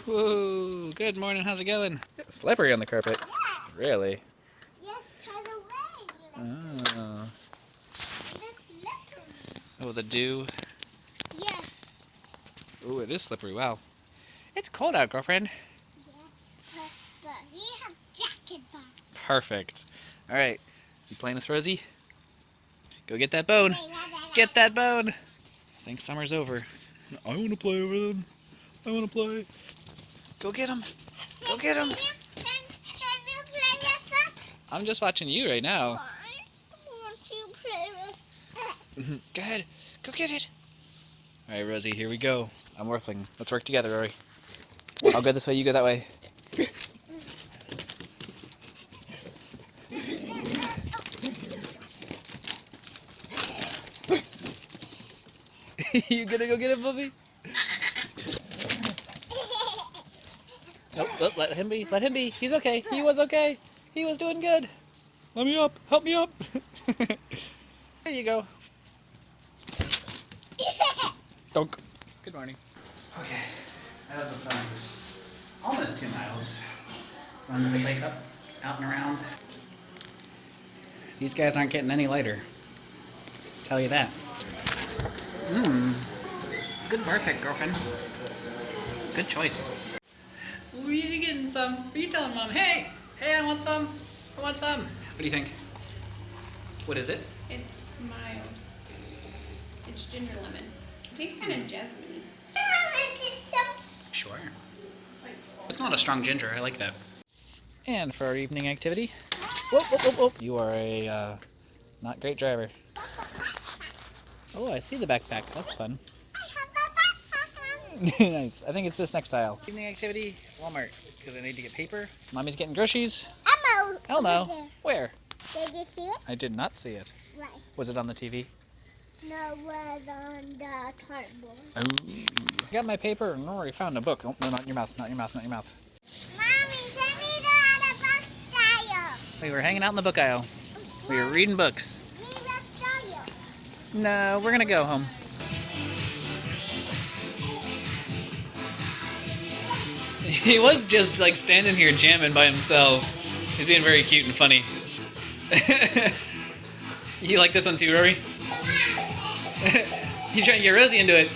Whoa, good morning, how's it going? Slippery on the carpet. Yeah. Really? Yes, turn away. Oh. It's slippery. Oh, the dew. Yeah. Oh, it is slippery, wow. It's cold out, girlfriend. Yes, but we have jackets on. Perfect. Alright, you playing with Rosie? Go get that bone. Get that bone. I think summer's over. I want to play with him. I want to play. Go get him. Go get him. Can you play with us? I'm just watching you right now. I want to play with Go ahead. Go get it. Alright, Rosie, here we go. I'm Worthling. Let's work together, Rory. I'll go this way, you go that way. You gonna go get it, Bubby? Nope, let him be. Let him be. He's okay. He was okay. He was doing good. Let me up. Help me up. There you go. Donk. Good morning. Okay, that was a fun, almost 2 miles. Run to the wake up, out and around. These guys aren't getting any lighter. Tell you that. Good bar pick, girlfriend. Good choice. Are you getting some? Are you telling Mom, hey, I want some. I want some. What do you think? What is it? It's mild. It's ginger lemon. It tastes kind of jasmine-y. Sure. It's not a strong ginger. I like that. And for our evening activity, whoop, whoop, whoop, whoop. You are a not great driver. Oh, I see the backpack. That's fun. Nice. I think it's this next tile. Evening activity, Walmart, because I need to get paper. Mommy's getting groceries. Elmo. Where? Did you see it? I did not see it. Right. Was it on the TV? No, it was on the cardboard. Oh. Got my paper and already found a book. Oh, no, not in your mouth, not in your mouth, not in your mouth. Mommy, take me to the book aisle. We were hanging out in the book aisle. We were reading books. No, we're gonna go home. He was just like standing here jamming by himself. He's being very cute and funny. You like this one too, Rory? You trying to get Rosie into it?